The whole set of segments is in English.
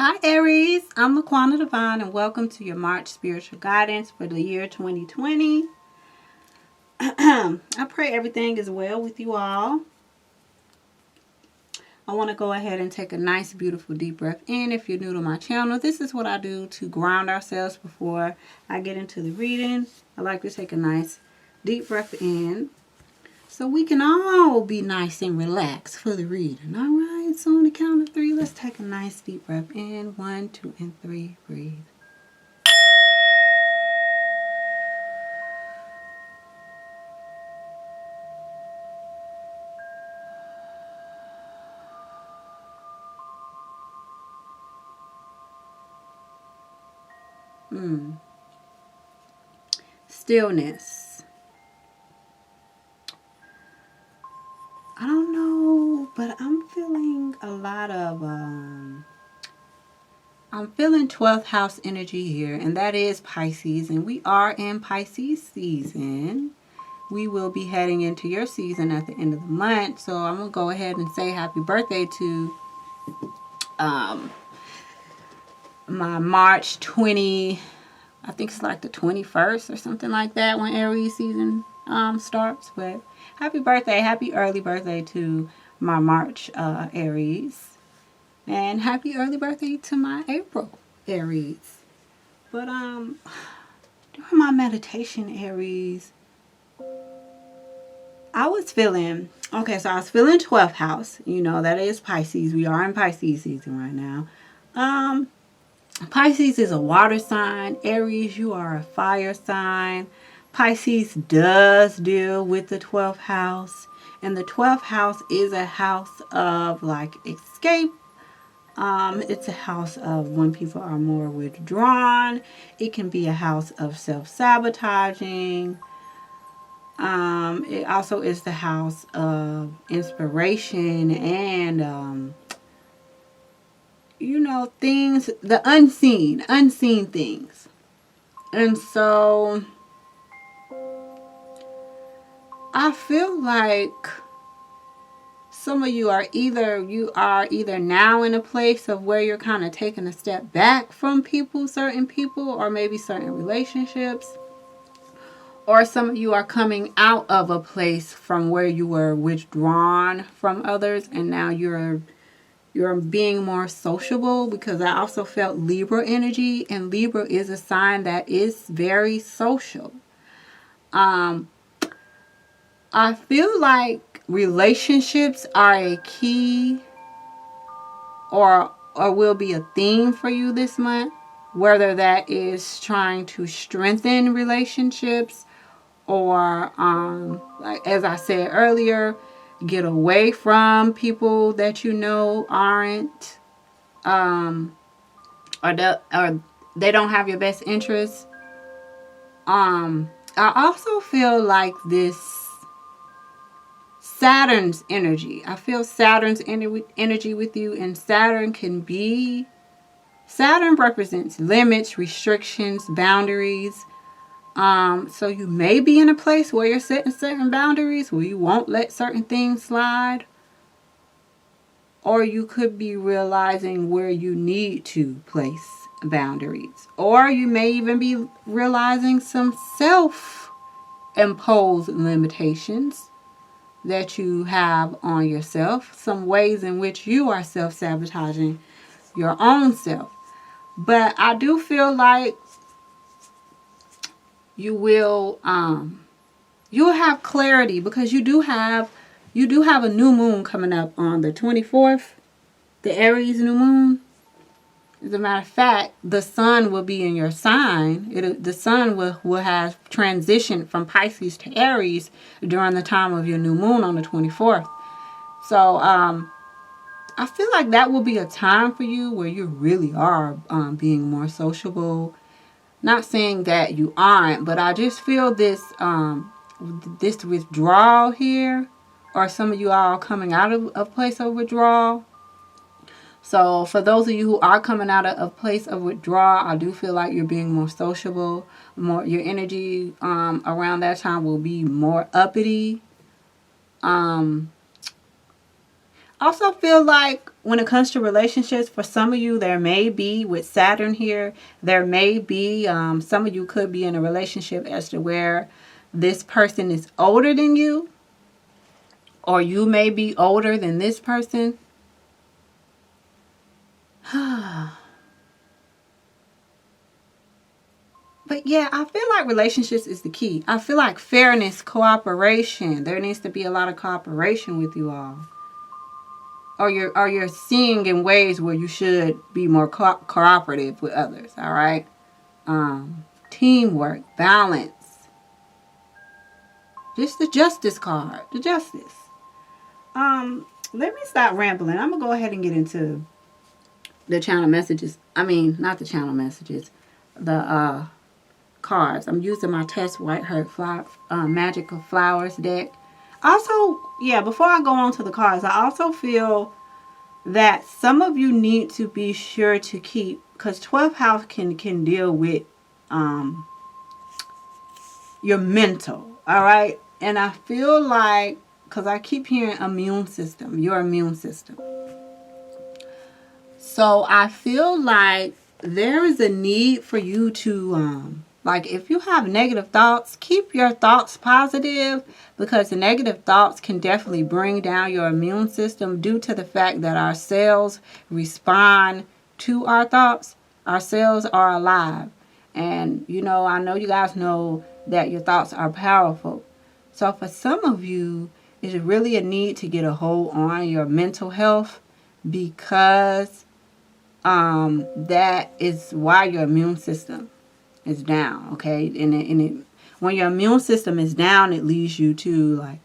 Hi Aries, I'm LaQuannaDivine and welcome to your March spiritual guidance for the year 2020. I pray everything is well with you all. I want to go ahead and take a nice, beautiful, deep breath in. If you're new to my channel, this is what I do to ground ourselves before I get into the reading. I like to take a nice, deep breath in so we can all be nice and relaxed for the reading. All right, so on the count of 3, let's take a nice, deep breath in. 1, 2, and 3. Breathe. Stillness. I don't know, but I'm feeling a lot of, I'm feeling 12th house energy here, and that is Pisces, and we are in Pisces season. We will be heading into your season at the end of the month, so I'm going to go ahead and say happy birthday to my March 20, I think it's like the 21st or something like that when Aries season starts. But happy birthday, happy early birthday to my March Aries. And happy early birthday to my April Aries. But during my meditation Aries, I was feeling 12th house. You know, that is Pisces. We are in Pisces season right now. Pisces is a water sign. Aries, you are a fire sign. Pisces does deal with the 12th house. And the 12th house is a house of like escape. It's a house of when people are more withdrawn. It can be a house of self-sabotaging. It also is the house of inspiration and things, the unseen things. And so I feel like some of you are either now in a place of where you're kind of taking a step back from certain people, or maybe certain relationships, or some of you are coming out of a place from where you were withdrawn from others, and now you're being more sociable, because I also felt Libra energy, and Libra is a sign that is very social. I feel like relationships are a key or will be a theme for you this month, whether that is trying to strengthen relationships or like as I said earlier, get away from people that you know aren't or they don't have your best interests. I also feel like this Saturn's energy. I feel Saturn's energy with you, and Saturn represents limits, restrictions, boundaries. So you may be in a place where you're setting certain boundaries, where you won't let certain things slide. Or you could be realizing where you need to place boundaries. Or you may even be realizing some self-imposed limitations that you have on yourself. Some ways in which you are self-sabotaging your own self. But I do feel like you'll have clarity, because you do have a new moon coming up on the 24th, the Aries new moon. As a matter of fact, the sun will be in your sign. The sun will have transitioned from Pisces to Aries during the time of your new moon on the 24th. So I feel like that will be a time for you where you really are being more sociable. Not saying that you aren't, but I just feel this withdrawal here, or some of you all coming out of a place of withdrawal. So for those of you who are coming out of a place of withdrawal, I do feel like you're being more sociable. Your energy around that time will be more uppity. Also feel like when it comes to relationships, for some of you, there may be, with Saturn here, there may be, some of you could be in a relationship as to where this person is older than you, or you may be older than this person. But yeah, I feel like relationships is the key. I feel like fairness, cooperation. There needs to be a lot of cooperation with you all. Or you're seeing in ways where you should be more cooperative with others. All right. Teamwork, balance. Just the justice card. The justice. Let me stop rambling. I'm gonna go ahead and get into the channel messages. I mean, not the channel messages. The cards. I'm using my Test White Heart Magical Flowers deck. Also, yeah, before I go on to the cards, I also feel that some of you need to be sure to keep, because 12th house can deal with your mental, all right? And I feel like, because I keep hearing immune system, your immune system. So I feel like there is a need for you to, like if you have negative thoughts, keep your thoughts positive, because the negative thoughts can definitely bring down your immune system due to the fact that our cells respond to our thoughts. Our cells are alive. And, you know, I know you guys know that your thoughts are powerful. So for some of you, it's really a need to get a hold on your mental health, because that is why your immune system is down, okay? And when your immune system is down, it leads you to like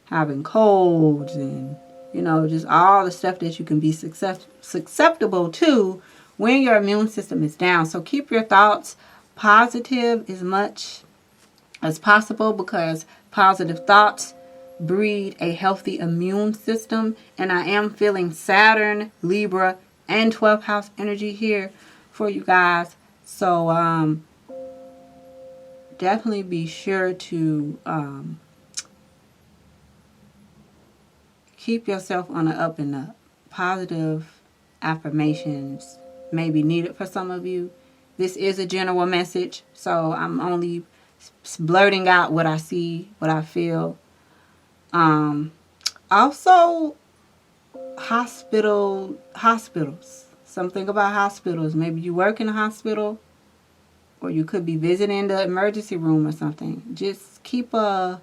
having colds and, you know, just all the stuff that you can be susceptible to when your immune system is down. So keep your thoughts positive as much as possible, because positive thoughts breed a healthy immune system. And I am feeling Saturn, Libra, and 12th house energy here for you guys. So definitely be sure to keep yourself on the up and up. Positive affirmations may be needed for some of you. This is a general message, so I'm only blurting out what I see, what I feel. Also, hospitals. Something about hospitals. Maybe you work in a hospital, or you could be visiting the emergency room or something. Just keep a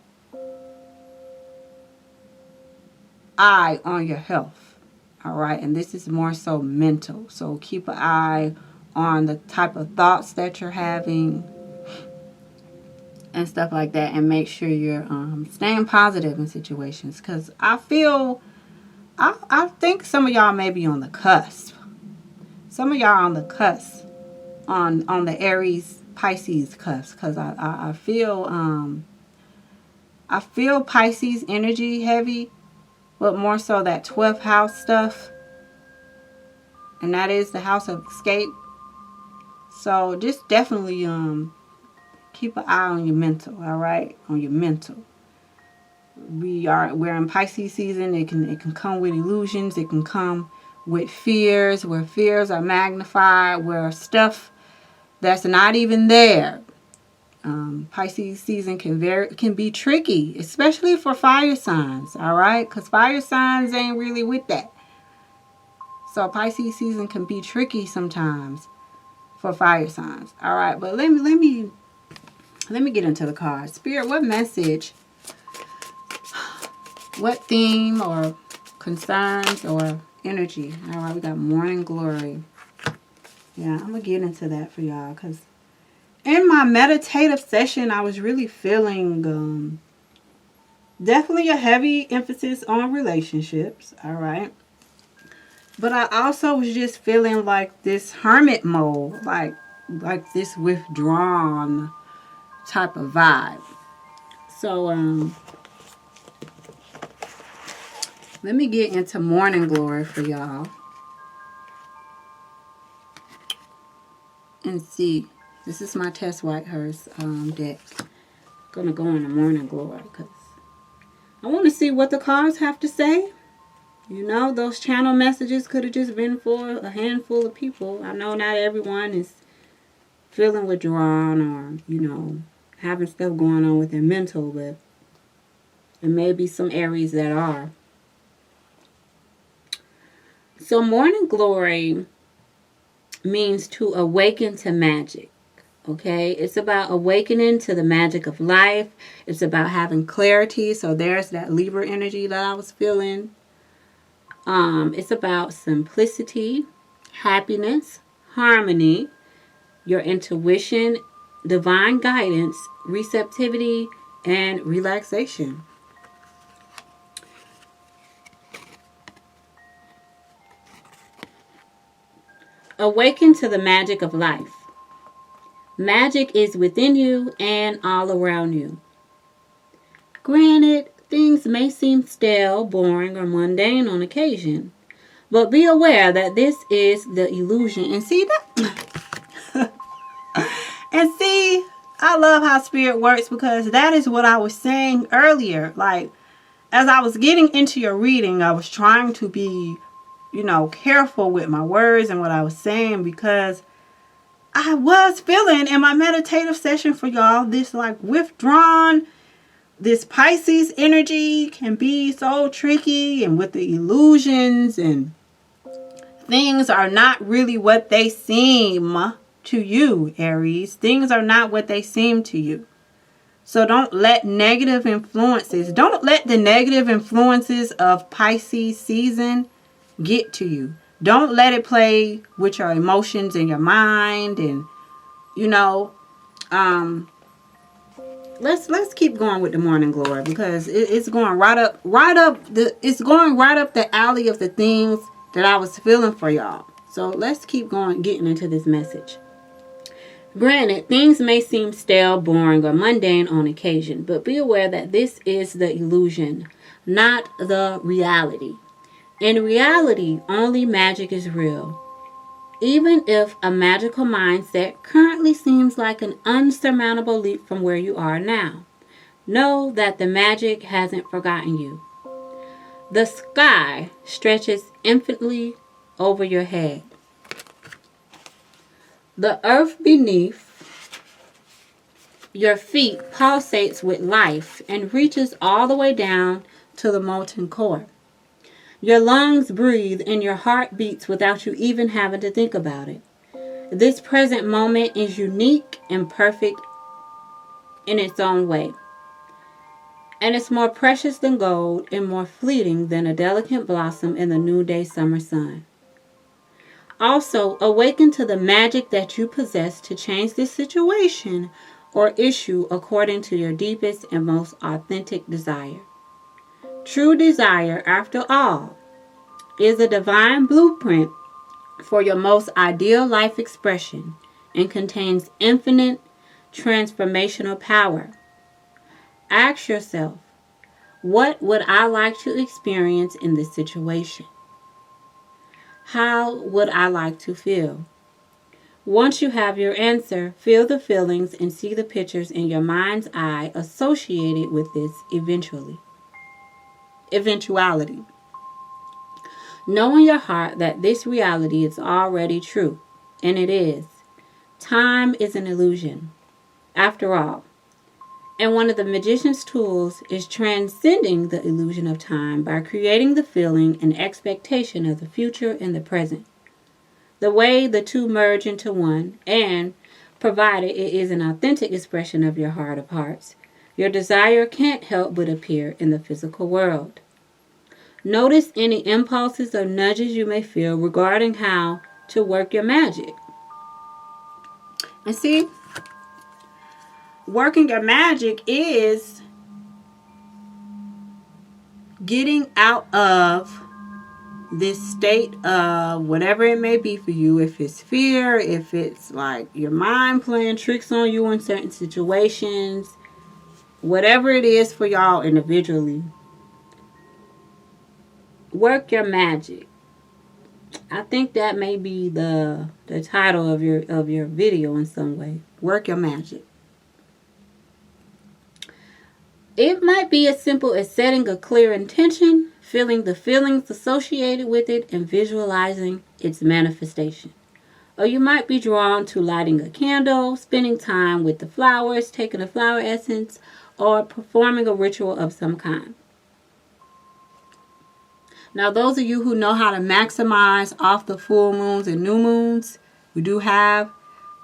eye on your health. All right. And this is more so mental. So keep an eye on the type of thoughts that you're having and stuff like that. And make sure you're staying positive in situations. Because I think some of y'all may be on the cusp. Some of y'all are on the cusp. On the Aries Pisces cusp, because I feel Pisces energy heavy, but more so that 12th house stuff, and that is the house of escape. So just definitely keep an eye on your mental, all right, on your mental. We're in Pisces season. It can come with illusions. It can come with fears, where fears are magnified, where stuff that's not even there. Pisces season can be tricky, especially for fire signs, all right? Because fire signs ain't really with that. So Pisces season can be tricky sometimes for fire signs, all right? But let me get into the cards. Spirit, what message, what theme or concerns or energy? All right, we got morning glory. Yeah, I'm going to get into that for y'all, because in my meditative session, I was really feeling definitely a heavy emphasis on relationships, all right? But I also was just feeling like this hermit mode, like this withdrawn type of vibe. So let me get into morning glory for y'all. And see, this is my Test Whitehurst deck. Gonna go in the morning glory because I want to see what the cards have to say. You know, those channel messages could have just been for a handful of people. I know not everyone is feeling withdrawn or, you know, having stuff going on with their mental, but there may be some Aries that are. So morning glory means to awaken to magic. Okay, it's about awakening to the magic of life. It's about having clarity. So there's that Libra energy that I was feeling. It's about simplicity, happiness, harmony, your intuition, divine guidance, receptivity, and relaxation. Awaken to the magic of life. Magic is within you and all around you. Granted, things may seem stale, boring, or mundane on occasion, but be aware that this is the illusion. And see that? And see, I love how spirit works, because that is what I was saying earlier. Like, as I was getting into your reading, I was trying to be, you know, careful with my words and what I was saying, because I was feeling in my meditative session for y'all this like withdrawn, this Pisces energy can be so tricky, and with the illusions, and things are not really what they seem to you, Aries. Things are not what they seem to you. So don't let the negative influences of Pisces season get to you. Don't let it play with your emotions and your mind, and you know, let's keep going with the morning glory, because it's going right up the alley of the things that I was feeling for y'all. So let's keep going, getting into this message. Granted, things may seem stale, boring, or mundane on occasion, but be aware that this is the illusion, not the reality. In reality, only magic is real. Even if a magical mindset currently seems like an unsurmountable leap from where you are now, know that the magic hasn't forgotten you. The sky stretches infinitely over your head. The earth beneath your feet pulsates with life and reaches all the way down to the molten core. Your lungs breathe and your heart beats without you even having to think about it. This present moment is unique and perfect in its own way. And it's more precious than gold and more fleeting than a delicate blossom in the noonday summer sun. Also, awaken to the magic that you possess to change this situation or issue according to your deepest and most authentic desire. True desire, after all, is a divine blueprint for your most ideal life expression and contains infinite transformational power. Ask yourself, what would I like to experience in this situation? How would I like to feel? Once you have your answer, feel the feelings and see the pictures in your mind's eye associated with this eventuality. Know in your heart that this reality is already true, and it is. Time is an illusion, after all. And one of the magician's tools is transcending the illusion of time by creating the feeling and expectation of the future and the present. The way the two merge into one, and provided it is an authentic expression of your heart of hearts, your desire can't help but appear in the physical world. Notice any impulses or nudges you may feel regarding how to work your magic. And see, working your magic is getting out of this state of whatever it may be for you. If it's fear, if it's like your mind playing tricks on you in certain situations, whatever it is for y'all individually, work your magic. I think that may be the title of your video in some way. Work your magic. It might be as simple as setting a clear intention, feeling the feelings associated with it, and visualizing its manifestation. Or you might be drawn to lighting a candle, spending time with the flowers, taking a flower essence, or performing a ritual of some kind. Now, those of you who know how to maximize off the full moons and new moons, we do have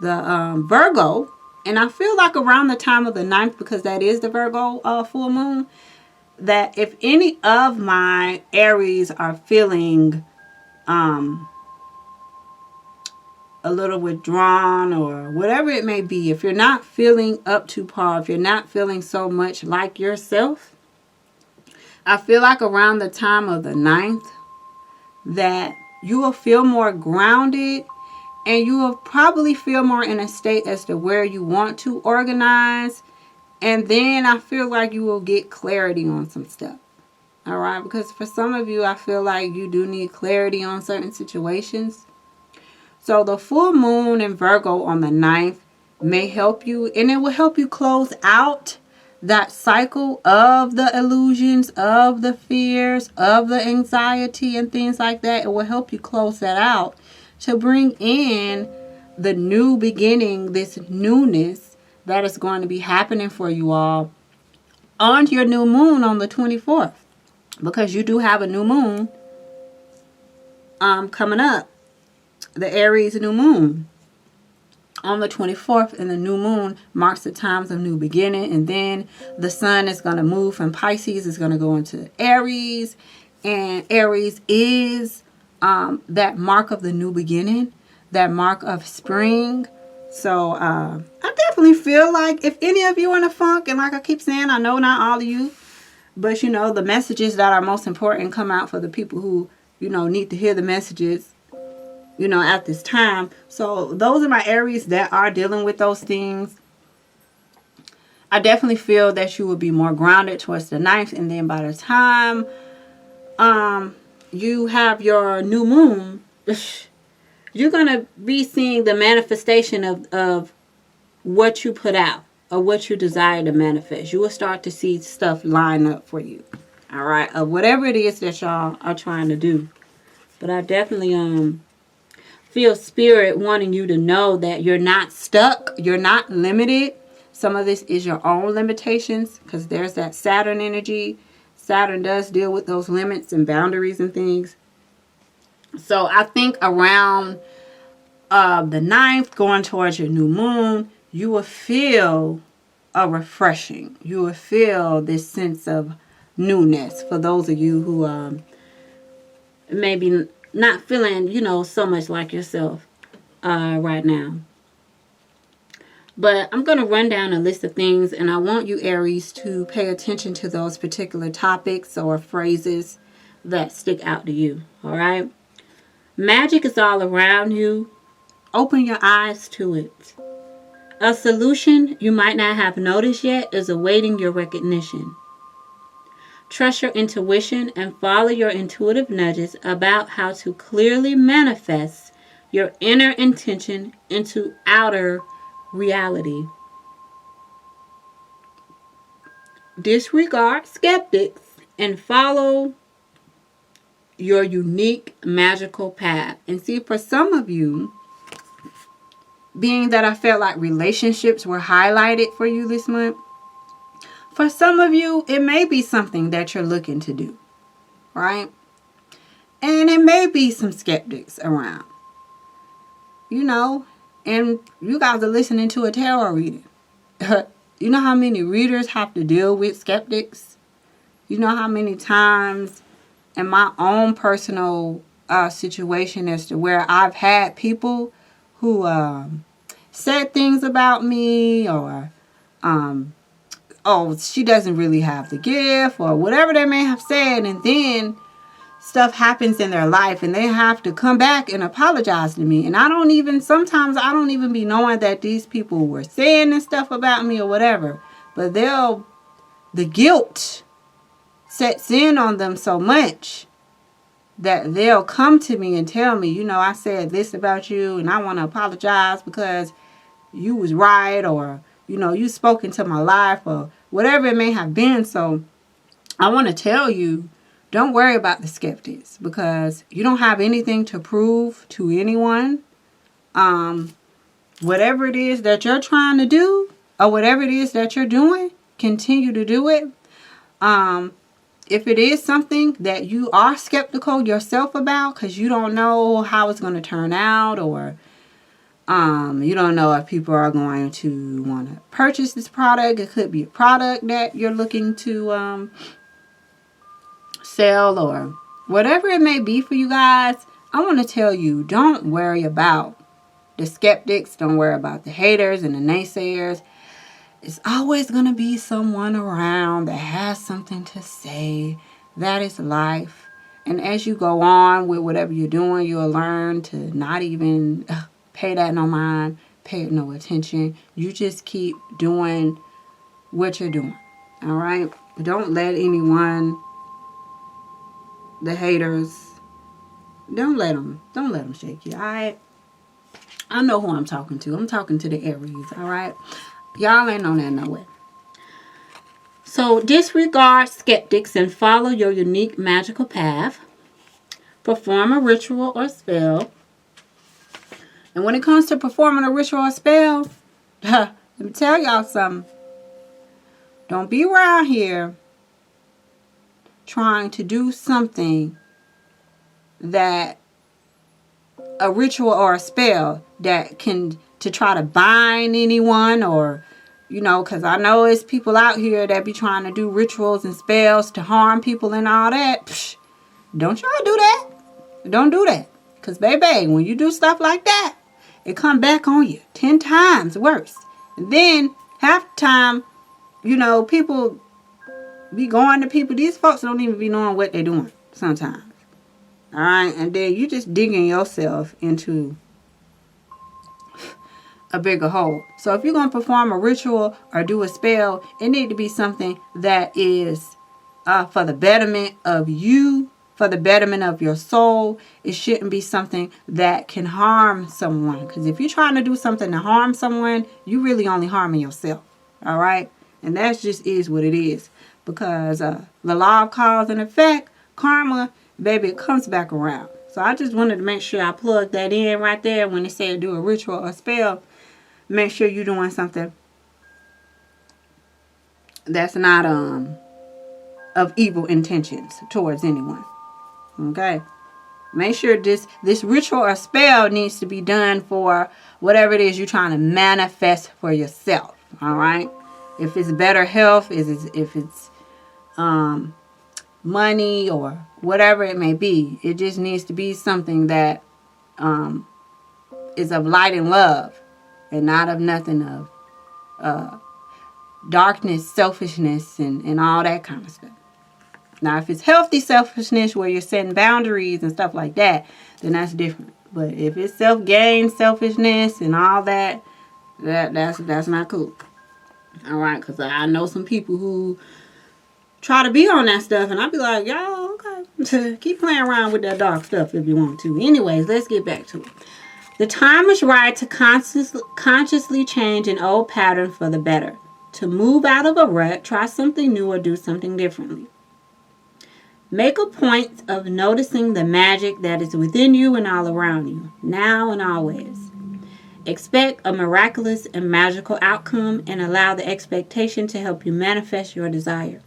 the Virgo. And I feel like around the time of the 9th, because that is the Virgo full moon, that if any of my Aries are feeling a little withdrawn or whatever it may be, if you're not feeling up to par, if you're not feeling so much like yourself, I feel like around the time of the 9th that you will feel more grounded and you will probably feel more in a state as to where you want to organize. And then I feel like you will get clarity on some stuff. All right? Because for some of you, I feel like you do need clarity on certain situations. So the full moon in Virgo on the 9th may help you, and it will help you close out that cycle of the illusions, of the fears, of the anxiety and things like that. It will help you close that out to bring in the new beginning, this newness that is going to be happening for you all on your new moon on the 24th. Because you do have a new moon coming up. The Aries new moon on the 24th, and the new moon marks the times of new beginning. And then the sun is going to move from Pisces, is going to go into Aries, and Aries is that mark of the new beginning, that mark of spring. So I definitely feel like if any of you are in a funk, and like I keep saying, I know not all of you, but you know, the messages that are most important come out for the people who, you know, need to hear the messages, you know, at this time. So those are my Aries that are dealing with those things. I definitely feel that you will be more grounded towards the 9th. And then by the time you have your new moon, you're going to be seeing the manifestation of what you put out or what you desire to manifest. You will start to see stuff line up for you. All right. Of whatever it is that y'all are trying to do. But I definitely feel spirit wanting you to know that you're not stuck. You're not limited. Some of this is your own limitations, because there's that Saturn energy. Saturn does deal with those limits and boundaries and things. So I think around the 9th, going towards your new moon, you will feel a refreshing. You will feel this sense of newness for those of you who maybe not feeling, you know, so much like yourself right now. But I'm going to run down a list of things, and I want you, Aries, to pay attention to those particular topics or phrases that stick out to you. All right? Magic is all around you. Open your eyes to it. A solution you might not have noticed yet is awaiting your recognition. Trust your intuition and follow your intuitive nudges about how to clearly manifest your inner intention into outer reality. Disregard skeptics and follow your unique magical path. And see, for some of you, being that I felt like relationships were highlighted for you this month, for some of you, it may be something that you're looking to do, right? And it may be some skeptics around, you know, and you guys are listening to a tarot reading. You know how many readers have to deal with skeptics? You know how many times in my own personal situation as to where I've had people who said things about me, or oh, she doesn't really have the gift, or whatever they may have said, and then stuff happens in their life and they have to come back and apologize to me. And sometimes I don't even be knowing that these people were saying this stuff about me or whatever. But the guilt sets in on them so much that they'll come to me and tell me, you know, I said this about you and I want to apologize because you was right, or, you know, you spoke into my life, or whatever it may have been. So I want to tell you, don't worry about the skeptics, because you don't have anything to prove to anyone. Whatever it is that you're trying to do, or whatever it is that you're doing, continue to do it. If it is something that you are skeptical yourself about, because you don't know how it's going to turn out, or you don't know if people are going to want to purchase this product. It could be a product that you're looking to sell, or whatever it may be for you guys. I want to tell you, don't worry about the skeptics. Don't worry about the haters and the naysayers. It's always going to be someone around that has something to say. That is life. And as you go on with whatever you're doing, you'll learn to not even pay that no mind, pay it no attention. You just keep doing what you're doing. All right? Don't let anyone, the haters, don't let them shake you. All right? I know who I'm talking to. I'm talking to the Aries. All right? Y'all ain't on that no way. So disregard skeptics and follow your unique magical path. Perform a ritual or spell. And when it comes to performing a ritual or spell, let me tell y'all something. Don't be around here trying to do something that a ritual or a spell that can, to try to bind anyone, or, you know, because I know it's people out here that be trying to do rituals and spells to harm people and all that. Psh, don't y'all do that. Don't do that. Because, baby, when you do stuff like that, it come back on you 10 times worse. And then, half the time, you know, people be going to people. These folks don't even be knowing what they're doing sometimes. All right? And then you just digging yourself into a bigger hole. So if you're going to perform a ritual or do a spell, it need to be something that is for the betterment of you, for the betterment of your soul. It shouldn't be something that can harm someone. Because if you're trying to do something to harm someone, you really only harming yourself. All right? And that just is what it is. Because the law of cause and effect, karma, baby, it comes back around. So I just wanted to make sure I plugged that in right there when it said do a ritual or spell. Make sure you're doing something that's not of evil intentions towards anyone. Okay? Make sure this ritual or spell needs to be done for whatever it is you're trying to manifest for yourself. All right? If it's better health, if it's money or whatever it may be, it just needs to be something that is of light and love, and not of nothing of darkness, selfishness, and all that kind of stuff. Now, if it's healthy selfishness where you're setting boundaries and stuff like that, then that's different. But if it's self-gain, selfishness, and all that, that's not cool. All right, because I know some people who try to be on that stuff, and I'll be like, y'all, okay, keep playing around with that dark stuff if you want to. Anyways, let's get back to it. The time is right to consciously change an old pattern for the better. To move out of a rut, try something new, or do something differently. Make a point of noticing the magic that is within you and all around you, now and always. Expect a miraculous and magical outcome, and allow the expectation to help you manifest your desire.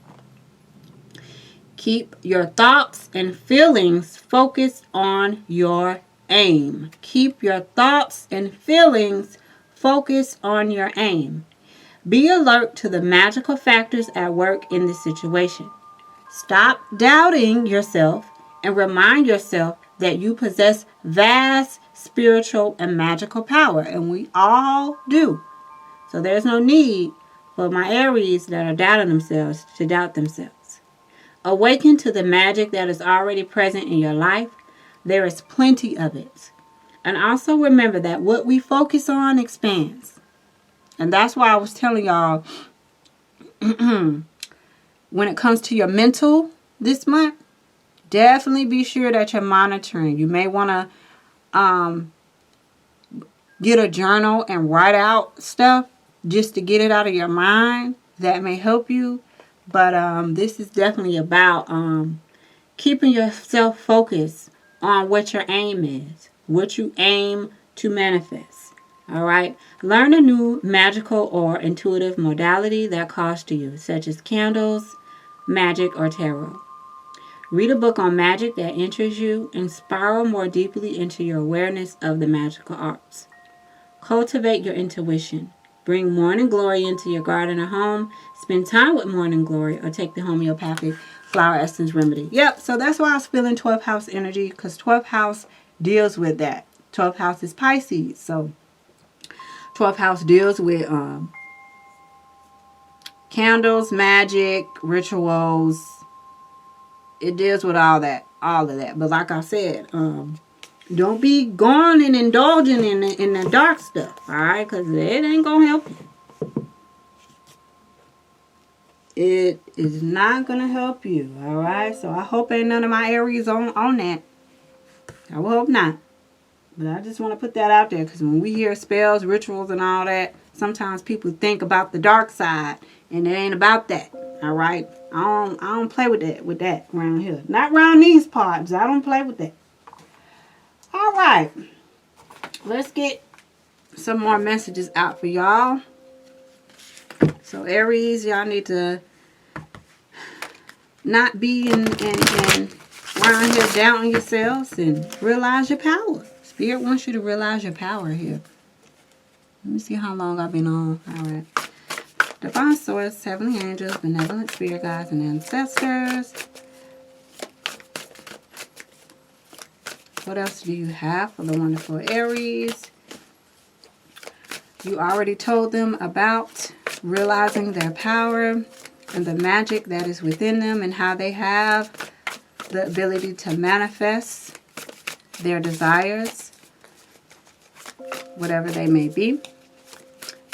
Keep your thoughts and feelings focused on your aim. Keep your thoughts and feelings focused on your aim. Be alert to the magical factors at work in this situation. Stop doubting yourself and remind yourself that you possess vast spiritual and magical power, and we all do. So there's no need for my Aries that are doubting themselves to doubt themselves. Awaken to the magic that is already present in your life. There is plenty of it. And also remember that what we focus on expands. And that's why I was telling y'all, when it comes to your mental this month, definitely be sure that you're monitoring. You may want to get a journal and write out stuff just to get it out of your mind. that may help you. But this is definitely about keeping yourself focused on what your aim is, what you aim to manifest. All right. Learn a new magical or intuitive modality that calls to you, such as candles, magic, or tarot. Read a book on magic that interests you and spiral more deeply into your awareness of the magical arts. Cultivate your intuition. Bring morning glory into your garden or home. Spend time with morning glory or take the homeopathic flower essence remedy. Yep, so that's why I was feeling 12th house energy, because 12th house deals with that. 12th house is Pisces, so 12th house deals with candles, magic, rituals. It deals with all of that. But like I said, don't be going and indulging in the dark stuff, all right? Because it ain't going to help you. It is not going to help you, all right? So I hope ain't none of my Aries on that. I will hope not. But I just want to put that out there, because when we hear spells, rituals, and all that, sometimes people think about the dark side, and it ain't about that, all right? I don't play with that around here. Not around these parts. I don't play with that. All right. Let's get some more messages out for y'all. So Aries, y'all need to not be in around here doubting yourselves and realize your power. Spirit wants you to realize your power here. Let me see how long I've been on. All right. Divine Source, Heavenly Angels, Benevolent Spirit Guides, and Ancestors. What else do you have for the wonderful Aries? You already told them about realizing their power and the magic that is within them and how they have the ability to manifest their desires, whatever they may be.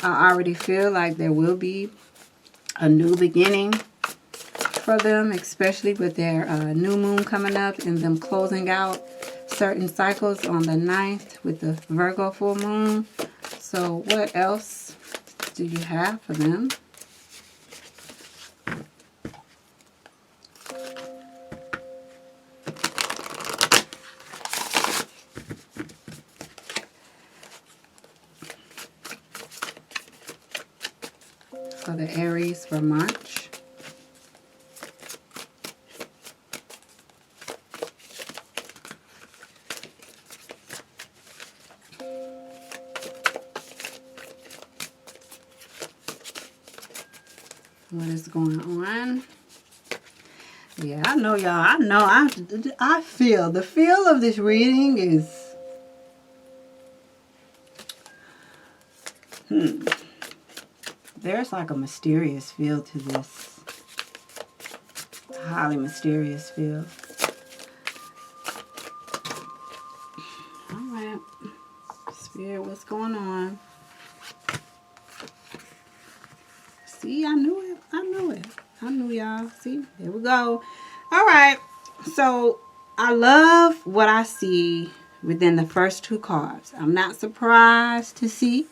I already feel like there will be a new beginning for them, especially with their new moon coming up and them closing out certain cycles on the 9th with the Virgo full moon. So what else do you have for them? For the Aries for March. What is going on? Yeah, I know y'all. I know. I feel. The feel of this reading is... There's like a mysterious feel to this. A highly mysterious feel. Alright. Spirit, what's going on? See, I knew it. I knew it. I knew y'all. See, there we go. Alright. So, I love what I see within the first two cards. I'm not surprised to see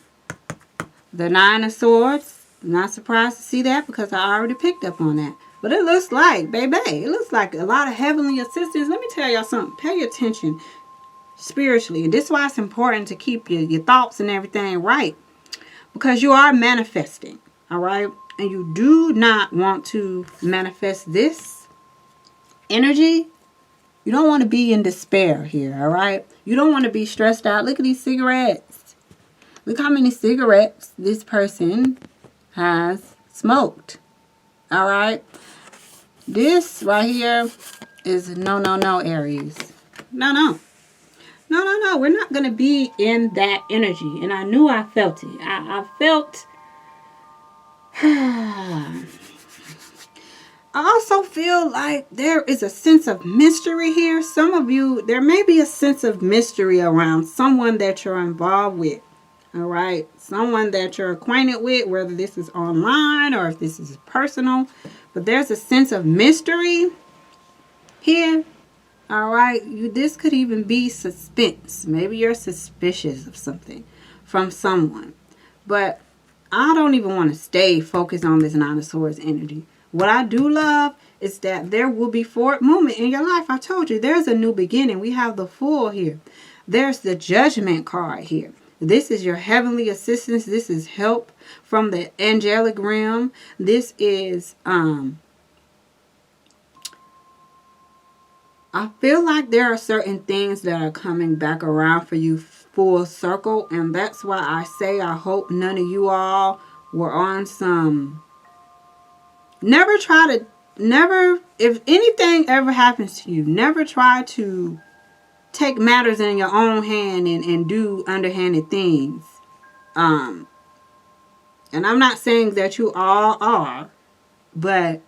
the Nine of Swords. I'm not surprised to see that because I already picked up on that. But it looks like, baby, it looks like a lot of heavenly assistance. Let me tell y'all something. Pay attention spiritually. And this is why it's important to keep your thoughts and everything right. Because you are manifesting. All right? And you do not want to manifest this energy. You don't want to be in despair here. All right? You don't want to be stressed out. Look at these cigarettes. Look how many cigarettes this person has smoked. All right. This right here is no, Aries. No. We're not going to be in that energy. And I knew I felt it. I felt... I also feel like there is a sense of mystery here. Some of you, there may be a sense of mystery around someone that you're involved with. All right. Someone that you're acquainted with, whether this is online or if this is personal. But there's a sense of mystery here. All right. This could even be suspense. Maybe you're suspicious of something from someone. But I don't even want to stay focused on this Nine of Swords energy. What I do love is that there will be forward movement in your life. I told you, there's a new beginning. We have the Fool here. There's the Judgment card here. This is your heavenly assistance. This is help from the angelic realm. This is, I feel like there are certain things that are coming back around for you full circle. And that's why I say I hope none of you all were on some... Never, if anything ever happens to you, never try to take matters in your own hand and do underhanded things. And I'm not saying that you all are, but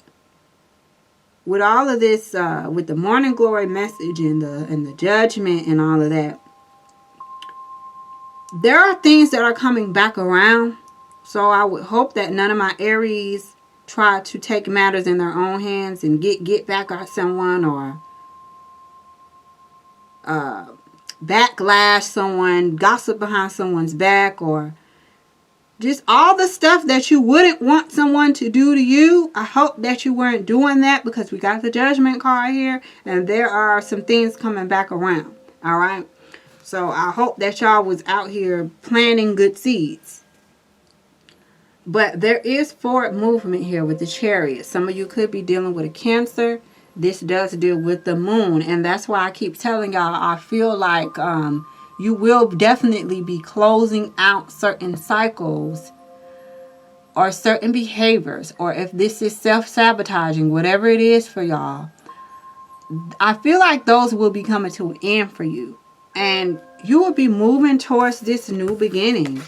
with all of this, with the morning glory message and the judgment and all of that, there are things that are coming back around. So I would hope that none of my Aries try to take matters in their own hands and get back at someone, or backlash someone, gossip behind someone's back, or just all the stuff that you wouldn't want someone to do to you. I hope that you weren't doing that, because we got the Judgment card here, and there are some things coming back around. All right. So I hope that y'all was out here planting good seeds. But there is forward movement here with the Chariot. Some of you could be dealing with a Cancer. This does deal with the Moon. And that's why I keep telling y'all, I feel like you will definitely be closing out certain cycles or certain behaviors. Or if this is self-sabotaging, whatever it is for y'all, I feel like those will be coming to an end for you. And you will be moving towards this new beginning.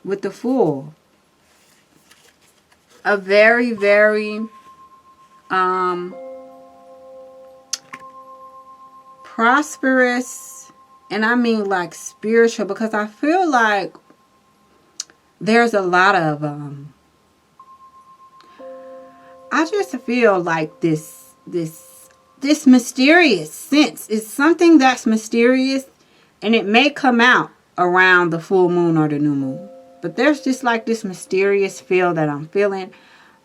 With the Fool. A very, very prosperous, and I mean like spiritual, because I feel like there's a lot of I just feel like this mysterious sense is something that's mysterious, and it may come out around the full moon or the new moon. But there's just like this mysterious feel that I'm feeling.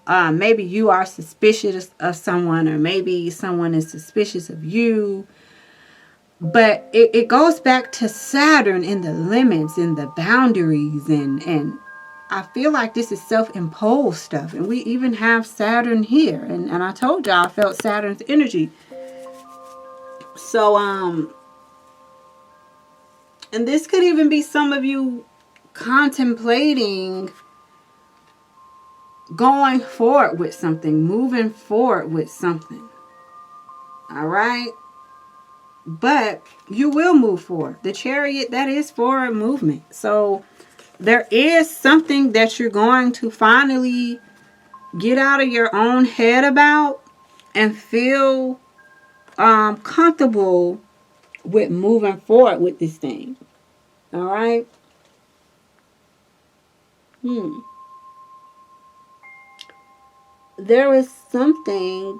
Maybe you are suspicious of someone, or maybe someone is suspicious of you. But it goes back to Saturn and the limits and the boundaries. And I feel like this is self-imposed stuff. And we even have Saturn here. And I told y'all I felt Saturn's energy. So, and this could even be some of you contemplating going forward with something, moving forward with something. All right. But you will move forward. The Chariot, that is forward movement. So there is something that you're going to finally get out of your own head about and feel comfortable with moving forward with this thing. All right. There is something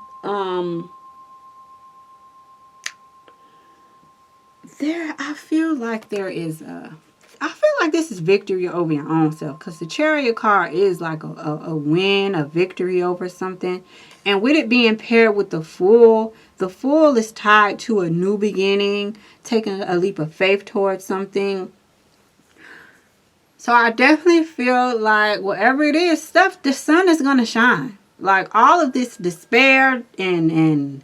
there. I feel like there is I feel like this is victory over your own self, because the Chariot card is like a win, a victory over something. And with it being paired with the Fool is tied to a new beginning, taking a leap of faith towards something. So I definitely feel like whatever it is, stuff, the sun is going to shine. Like all of this despair and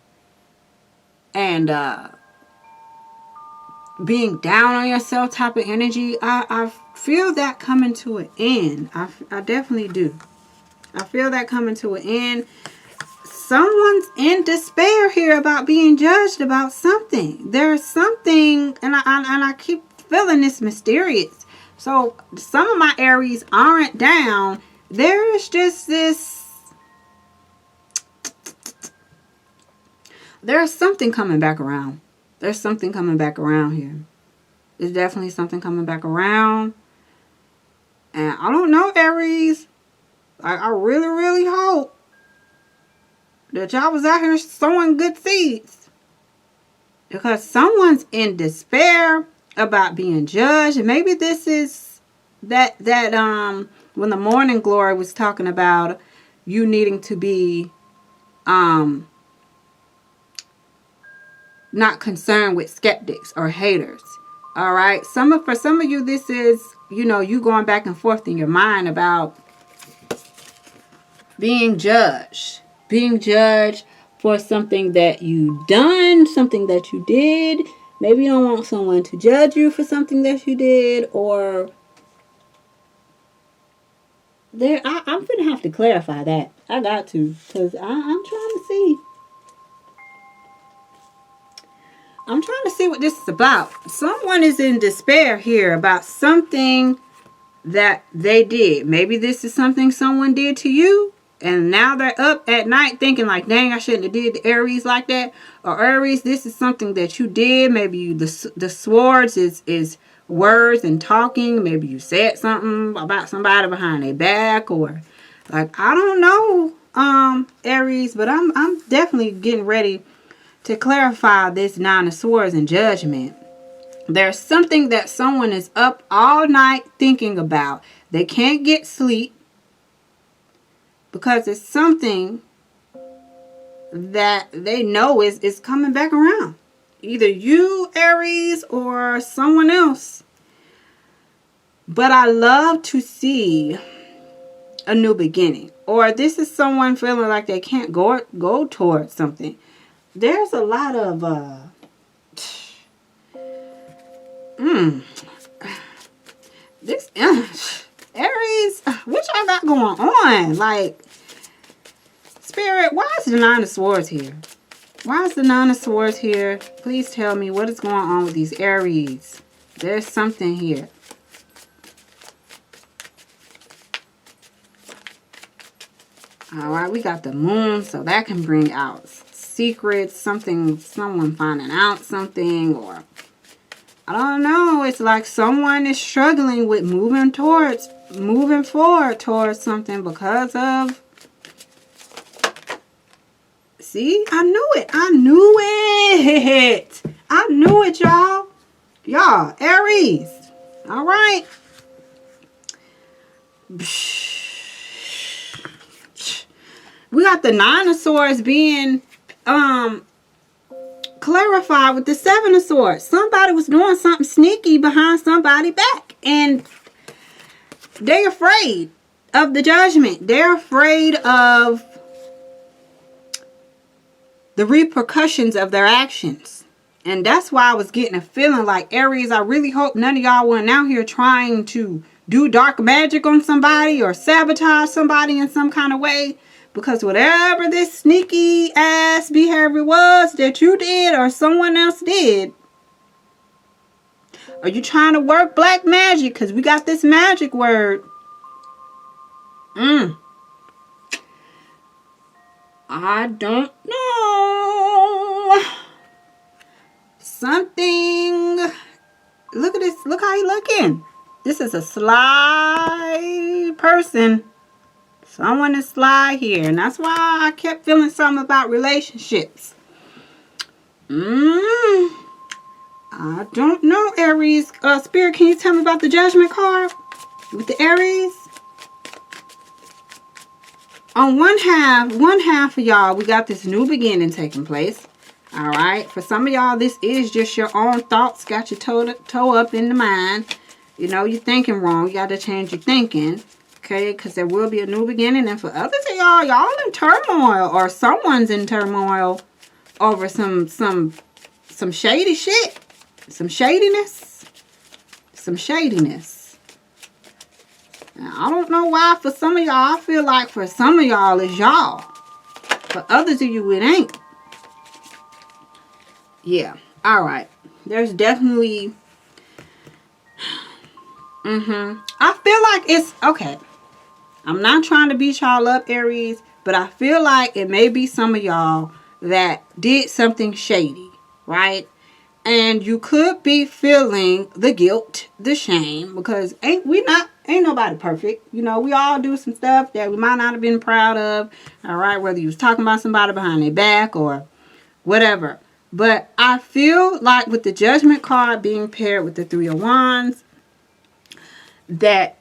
being down on yourself type of energy, I feel that coming to an end. I definitely do. I feel that coming to an end. Someone's in despair here about being judged about something. There's something, and I keep feeling this mysterious. So some of my Aries aren't down. There's just this. There's something coming back around. There's something coming back around here. There's definitely something coming back around. And I don't know, Aries. I really, really hope that y'all was out here sowing good seeds. Because someone's in despair about being judged. And maybe this is that when the morning glory was talking about you needing to be not concerned with skeptics or haters. All right. For some of you, this is, you know, you going back and forth in your mind about being judged for something that you done, something that you did. Maybe you don't want someone to judge you for something that you did, or there. I'm gonna have to clarify that. I got to, because I'm trying to see. I'm trying to see what this is about. Someone is in despair here about something that they did. Maybe this is something someone did to you, and now they're up at night thinking like, dang, I shouldn't have did the Aries like that. Or Aries, this is something that you did. Maybe you, the swords is words and talking. Maybe you said something about somebody behind their back, or like, I don't know, Aries, but I'm definitely getting ready to clarify this Nine of Swords and Judgment. There's something that someone is up all night thinking about. They can't get sleep because it's something that they know is coming back around. Either you, Aries, or someone else. But I love to see a new beginning. Or this is someone feeling like they can't go towards something. There's a lot of this Aries, what y'all got going on? Like, Spirit, why is the Nine of Swords here? Why is the Nine of Swords here? Please tell me what is going on with these Aries. There's something here. All right, we got the Moon, so that can bring out secrets, someone finding out something, or I don't know. It's like someone is struggling with moving forward towards something because of. See, I knew it. I knew it, y'all. Y'all, Aries. All right. We got the Nine of Swords being clarified with the Seven of Swords. Somebody was doing something sneaky behind somebody's back, and they're afraid of the judgment. They're afraid of the repercussions of their actions. And that's why I was getting a feeling like, Aries, I really hope none of y'all went out here trying to do dark magic on somebody or sabotage somebody in some kind of way. Because whatever this sneaky ass behavior was that you did or someone else did, are you trying to work black magic? Because we got this magic word. I don't know. Something. Look at this. Look how he looking. This is a sly person. Someone is sly here. And that's why I kept feeling something about relationships. I don't know, Aries. Spirit, can you tell me about the Judgment card with the Aries? On one half of y'all, we got this new beginning taking place. All right. For some of y'all, this is just your own thoughts. Got your toe up in the mind. You know, you're thinking wrong. You got to change your thinking. Okay. Because there will be a new beginning. And for others of y'all in turmoil, or someone's in turmoil over some shady shit. Some shadiness. Now, I don't know why for some of y'all, I feel like for some of y'all it's y'all. For others of you, it ain't. Yeah. All right. There's definitely. I feel like it's okay. I'm not trying to beat y'all up, Aries, but I feel like it may be some of y'all that did something shady, right? And you could be feeling the guilt, the shame, because ain't nobody perfect. You know, we all do some stuff that we might not have been proud of. All right, whether you was talking about somebody behind their back or whatever. But I feel like with the Judgment card being paired with the Three of Wands, that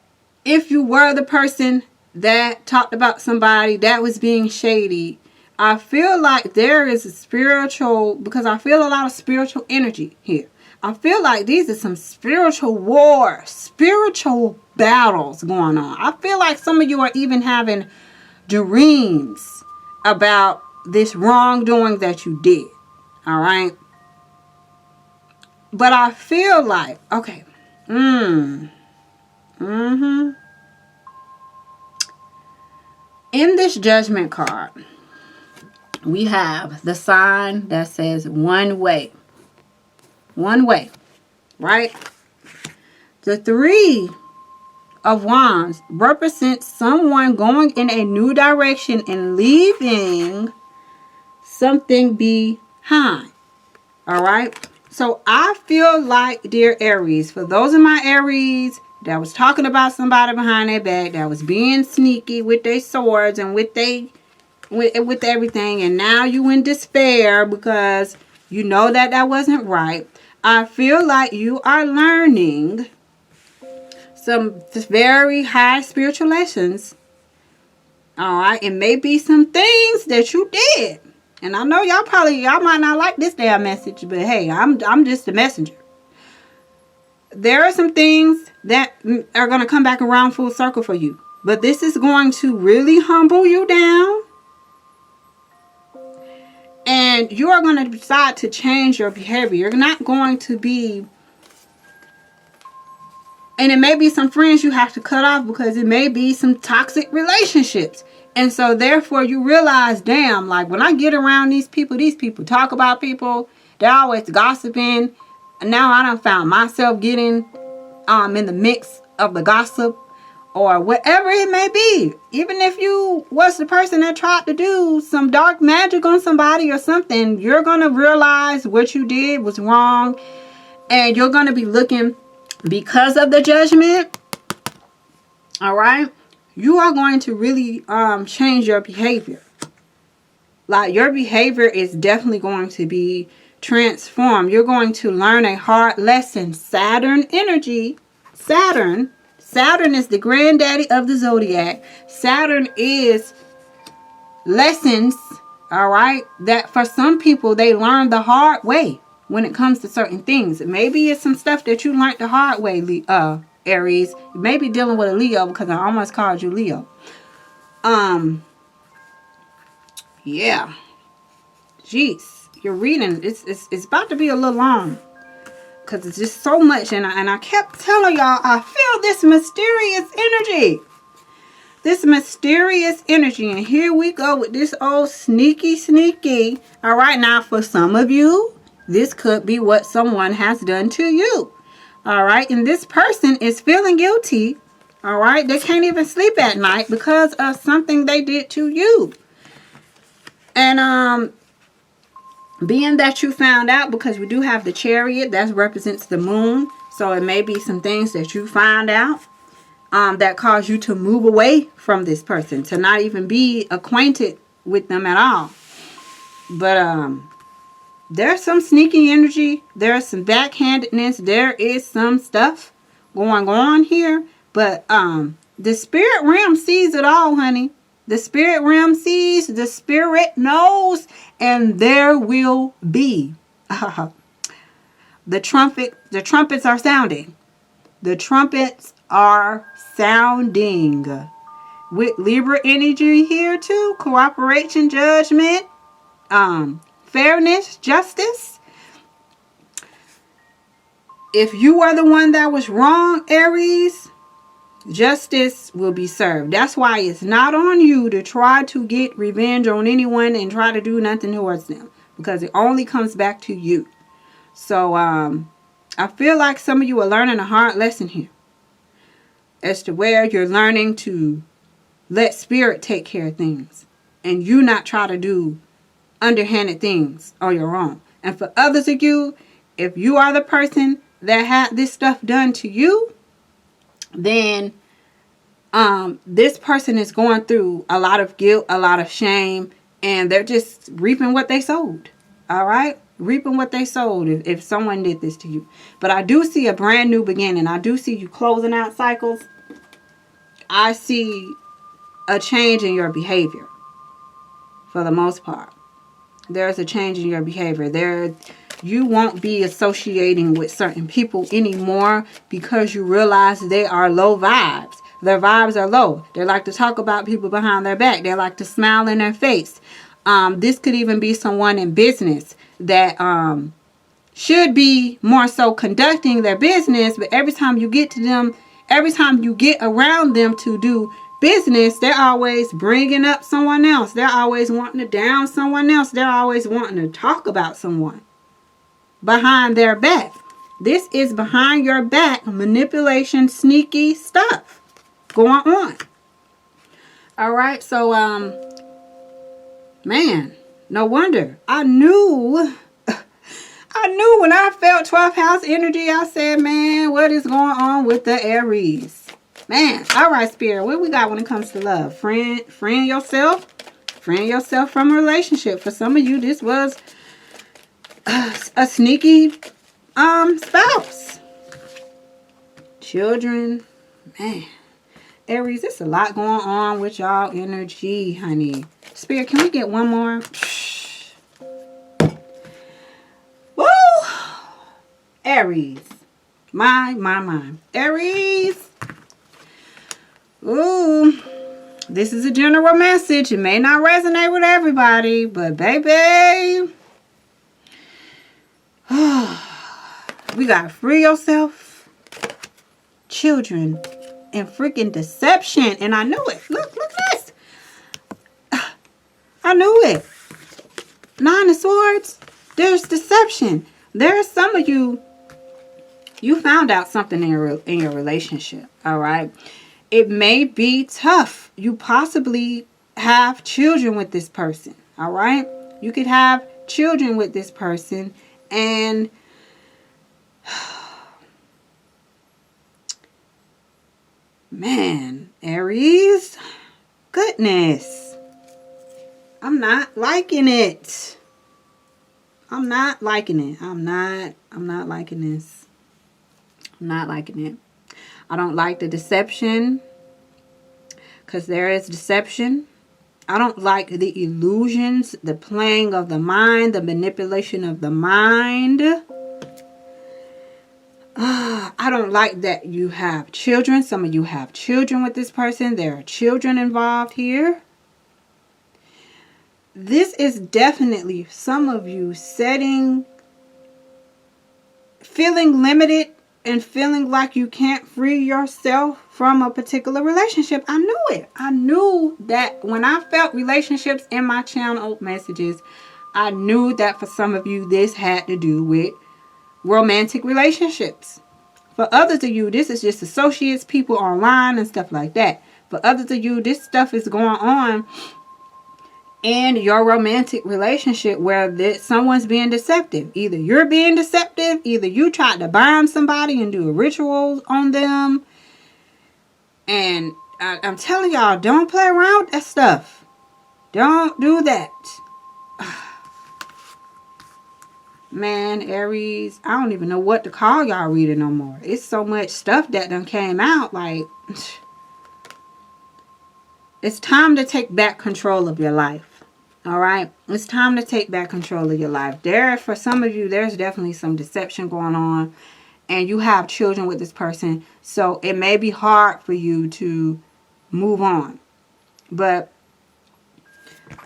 if you were the person that talked about somebody that was being shady, I feel like there is a spiritual, because I feel a lot of spiritual energy here. I feel like these are some spiritual wars, spiritual battles going on. I feel like some of you are even having dreams about this wrongdoing that you did. All right. But I feel like, okay. In this judgment card, we have the sign that says one way. One way. Right? The 3 of Wands represents someone going in a new direction and leaving something behind. All right? So I feel like, dear Aries, for those of my Aries that was talking about somebody behind their back, that was being sneaky with their swords and with everything, and now you in despair because you know that that wasn't right. I feel like you are learning some very high spiritual lessons. All right, it may be some things that you did. And I know y'all might not like this damn message, but hey, I'm just a messenger. There are some things that are going to come back around full circle for you. But this is going to really humble you down. And you are going to decide to change your behavior. You're not going to be... And it may be some friends you have to cut off because it may be some toxic relationships. And so therefore you realize, damn, like when I get around these people talk about people. They're always gossiping. And now I done found myself getting in the mix of the gossip or whatever it may be. Even if you was the person that tried to do some dark magic on somebody or something, you're going to realize what you did was wrong. And you're going to be looking... Because of the judgment, all right, you are going to really change your behavior. Like your behavior is definitely going to be transformed. You're going to learn a hard lesson. Saturn energy. Saturn is the granddaddy of the zodiac. Saturn is lessons, all right, that for some people they learn the hard way. When it comes to certain things, maybe it's some stuff that you learned the hard way, Aries. You may be dealing with a Leo because I almost called you Leo. Yeah. Jeez, your reading it's about to be a little long because it's just so much, and I kept telling y'all I feel this mysterious energy. This mysterious energy, and here we go with this old sneaky. All right, now for some of you, this could be what someone has done to you. All right. And this person is feeling guilty. All right. They can't even sleep at night because of something they did to you. And being that you found out, because we do have the Chariot, that represents the moon. So it may be some things that you find out that cause you to move away from this person, to not even be acquainted with them at all. But there's some sneaky energy. There's some backhandedness. There is some stuff going on here. But the spirit realm sees it all, honey. The spirit realm sees. The spirit knows. And there will be. The trumpets are sounding. The trumpets are sounding. With Libra energy here too. Cooperation, judgment. Fairness, justice. If you are the one that was wrong, Aries, justice will be served. That's why it's not on you to try to get revenge on anyone and try to do nothing towards them, because it only comes back to you. So I feel like some of you are learning a hard lesson here as to where you're learning to let spirit take care of things and you not try to do underhanded things on your own. And for others of you, if you are the person that had this stuff done to you, then this person is going through a lot of guilt, a lot of shame, and they're just reaping what they sowed. All right? Reaping what they sowed if someone did this to you. But I do see a brand new beginning. I do see you closing out cycles. I see a change in your behavior for the most part. There's a change in your behavior. You won't be associating with certain people anymore because you realize they are low vibes. Their vibes are low. They like to talk about people behind their back. They like to smile in their face. This could even be someone in business that should be more so conducting their business, but every time you get to them, every time you get around them to do business, they're always bringing up someone else. They're always wanting to down someone else. They're always wanting to talk about someone behind their back. This is behind your back manipulation, sneaky stuff going on. All right, so man, no wonder. I knew when I felt 12th house energy, I said, man, what is going on with the Aries? Man, all right, Spirit, what we got when it comes to love? Friend yourself. Friend yourself from a relationship. For some of you, this was a sneaky spouse. Children. Man. Aries, there's a lot going on with y'all energy, honey. Spirit, can we get one more? Woo! Aries. My. Aries. Ooh. This is a general message. It may not resonate with everybody, but baby, we gotta free yourself, children, and freaking deception. And I knew it. Look this. I knew it. 9 of Swords. There's deception. There's some of you found out something in your relationship. All right. It may be tough. You possibly have children with this person. All right. You could have children with this person. And man, Aries, goodness, I'm not liking it. I'm not liking it. I'm not liking this. I'm not liking it. I don't like the deception, because there is deception. I don't like the illusions, the playing of the mind, the manipulation of the mind. I don't like that you have children. Some of you have children with this person. There are children involved here. This is definitely some of you feeling limited and feeling like you can't free yourself from a particular relationship. I knew it. I knew that when I felt relationships in my channel messages, I knew that for some of you, this had to do with romantic relationships. For others of you, this is just associates, people online and stuff like that. For others of you, this stuff is going on in your romantic relationship where someone's being deceptive. Either you're being deceptive, either you tried to bind somebody and do a ritual on them. And I'm telling y'all, don't play around with that stuff. Don't do that. Man, Aries, I don't even know what to call y'all reading no more. It's so much stuff that done came out. Like, it's time to take back control of your life. All right. It's time to take back control of your life. For some of you, there's definitely some deception going on. And you have children with this person. So it may be hard for you to move on. But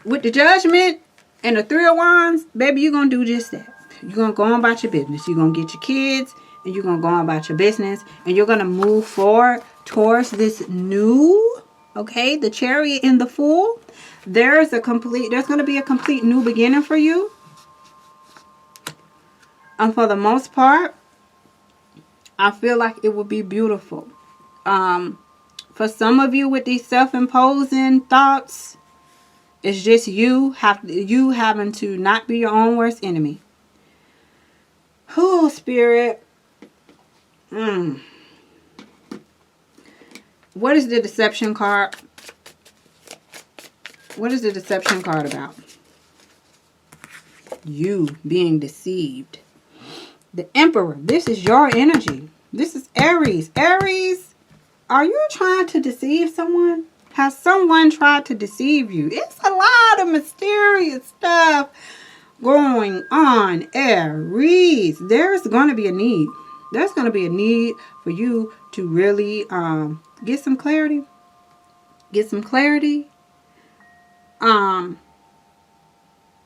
with the Judgment and the 3 of Wands, baby, you're going to do just that. You're going to go on about your business. You're going to get your kids. And you're going to go on about your business. And you're going to move forward towards this new, okay, the Chariot and the Fool. There's going to be a complete new beginning for you. And for the most part, I feel like it will be beautiful. For some of you with these self-imposing thoughts, it's just you having to not be your own worst enemy. Oh, Spirit. What is the deception card? What is the deception card about? You being deceived. The Emperor. This is your energy. This is Aries. Aries, Are you trying to deceive someone? Has someone tried to deceive you? It's a lot of mysterious stuff going on, Aries. There's going to be a need. There's going to be a need for you to really get some clarity. Get some clarity. You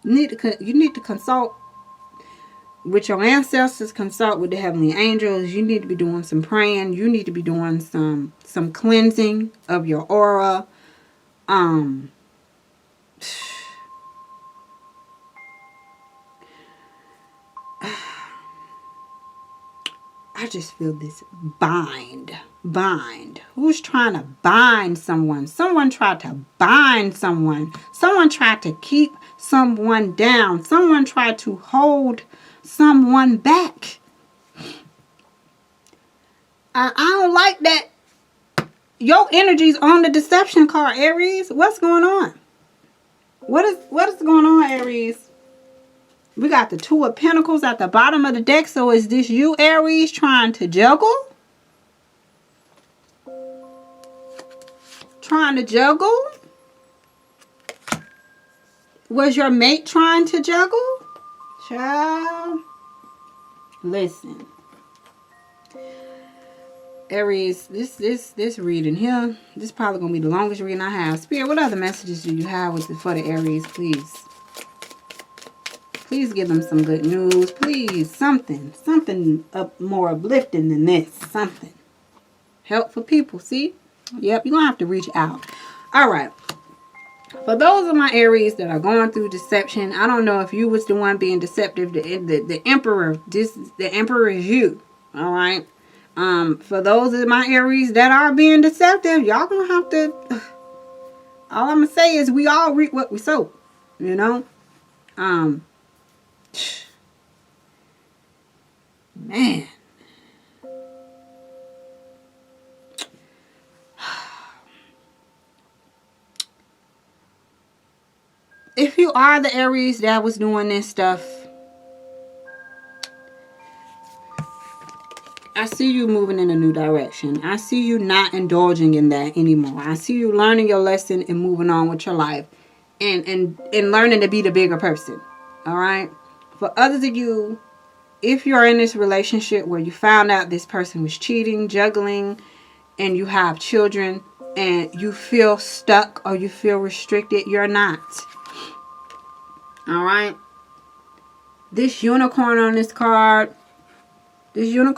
need to consult with your ancestors, consult with the heavenly angels. You need to be doing some praying. You need to be doing some cleansing of your aura. I just feel this bind. Who's trying to bind someone? Someone tried to bind someone. Someone tried to keep someone down. Someone tried to hold someone back. I don't like that. Your energy's on the deception card, Aries. What's going on? What is going on, Aries? We got the Two of Pentacles at the bottom of the deck. So is this you, Aries, trying to juggle? Trying to juggle? Was your mate trying to juggle? Child. Listen. Aries, this reading here, this is probably going to be the longest reading I have. Spirit, what other messages do you have for the Aries, please? Please give them some good news. Please, something up more uplifting than this. Something. Helpful people, see? Yep, you're going to have to reach out. All right. For those of my Aries that are going through deception, I don't know if you was the one being deceptive. The Emperor, the Emperor is you. All right. For those of my Aries that are being deceptive, y'all going to have to, all I'm going to say is we all reap what we sow. You know? Man. If you are the Aries that was doing this stuff, I see you moving in a new direction. I see you not indulging in that anymore. I see you learning your lesson and moving on with your life and learning to be the bigger person. All right? For others of you, if you're in this relationship where you found out this person was cheating, juggling, and you have children and you feel stuck or you feel restricted, you're not. All right? This unicorn on this card, it's,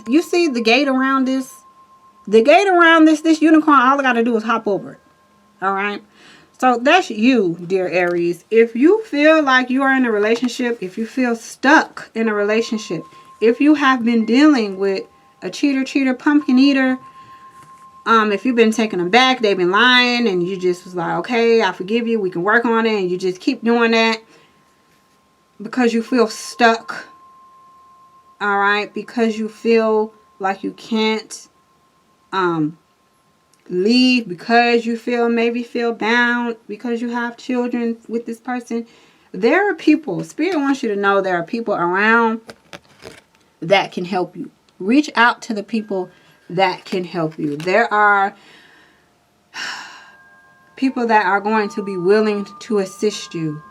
you see the gate around this? The gate around this unicorn, all I got to do is hop over it. All right? So that's you, dear Aries. If you feel like you are in a relationship, if you feel stuck in a relationship, if you have been dealing with a cheater, pumpkin eater, if you've been taking them back, they've been lying, and you just was like, okay, I forgive you, we can work on it, and you just keep doing that because you feel stuck, all right, because you feel like you can't leave, because you maybe feel bound, because you have children with this person. There are people, Spirit wants you to know there are people around that can help you. Reach out to the people that can help you. There are people that are going to be willing to assist you.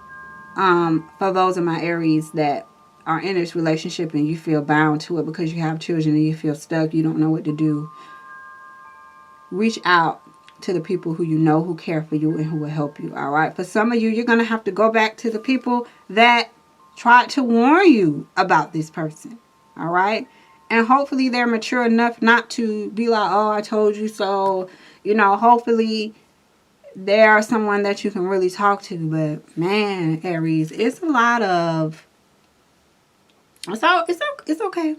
For those of my Aries that are in this relationship and you feel bound to it because you have children and you feel stuck, you don't know what to do. Reach out to the people who you know who care for you and who will help you. All right. For some of you, you're going to have to go back to the people that tried to warn you about this person. All right. And hopefully they're mature enough not to be like, oh, I told you so. You know, hopefully they are someone that you can really talk to. But man, Aries, it's a lot of, it's okay.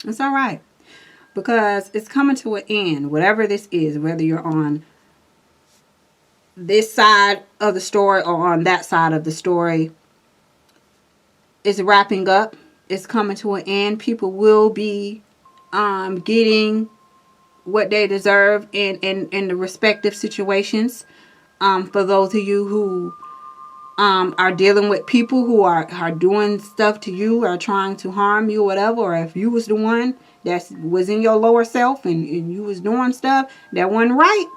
It's all right. Because it's coming to an end, whatever this is, whether you're on this side of the story or on that side of the story, it's wrapping up. It's coming to an end. People will be getting what they deserve in the respective situations. For those of you who are dealing with people who are doing stuff to you, or trying to harm you, or whatever, or if you was the one that was in your lower self and you was doing stuff that wasn't right,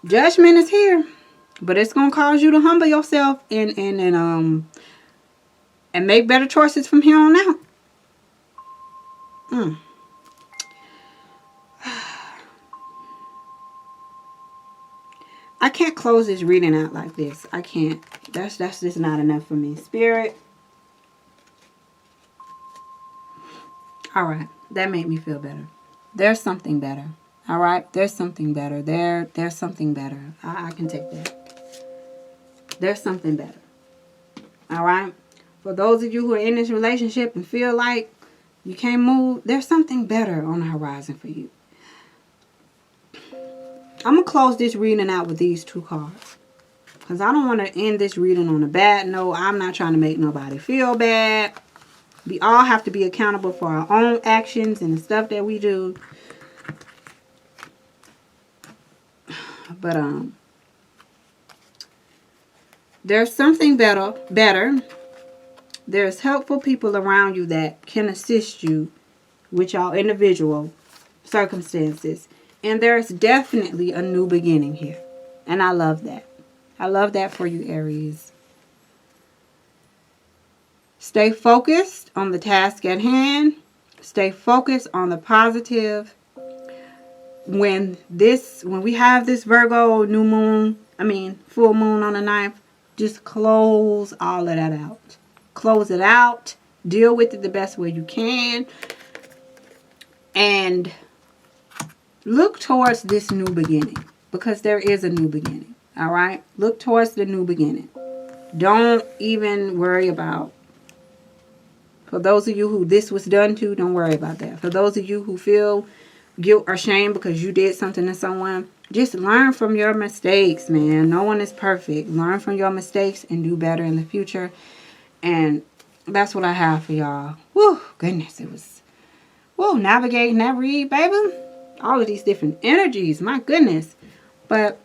judgment is here. But it's gonna cause you to humble yourself and make better choices from here on out. I can't close this reading out like this. I can't. That's just not enough for me. Spirit. Alright. That made me feel better. There's something better. Alright? There's something better. There's something better. I can take that. There's something better. Alright? For those of you who are in this relationship and feel like you can't move, there's something better on the horizon for you. I'm going to close this reading out with these two cards. Because I don't want to end this reading on a bad note. I'm not trying to make nobody feel bad. We all have to be accountable for our own actions and the stuff that we do. But there's something better. There's helpful people around you that can assist you with your individual circumstances. And there's definitely a new beginning here. And I love that. I love that for you, Aries. Stay focused on the task at hand. Stay focused on the positive. When we have this Virgo full moon on the 9th, just close all of that out. Close it out. Deal with it the best way you can. And look towards this new beginning. Because there is a new beginning. Alright? Look towards the new beginning. Don't even worry about. For those of you who this was done to, don't worry about that. For those of you who feel guilt or shame because you did something to someone, just learn from your mistakes, man. No one is perfect. Learn from your mistakes and do better in the future. And that's what I have for y'all. Woo, goodness, it was navigating that read, baby. All of these different energies, my goodness. But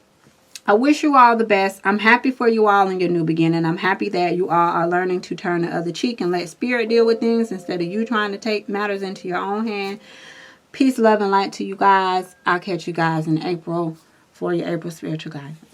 I wish you all the best. I'm happy for you all in your new beginning. I'm happy that you all are learning to turn the other cheek and let spirit deal with things instead of you trying to take matters into your own hand. Peace, love, and light to you guys. I'll catch you guys in April for your April spiritual guidance.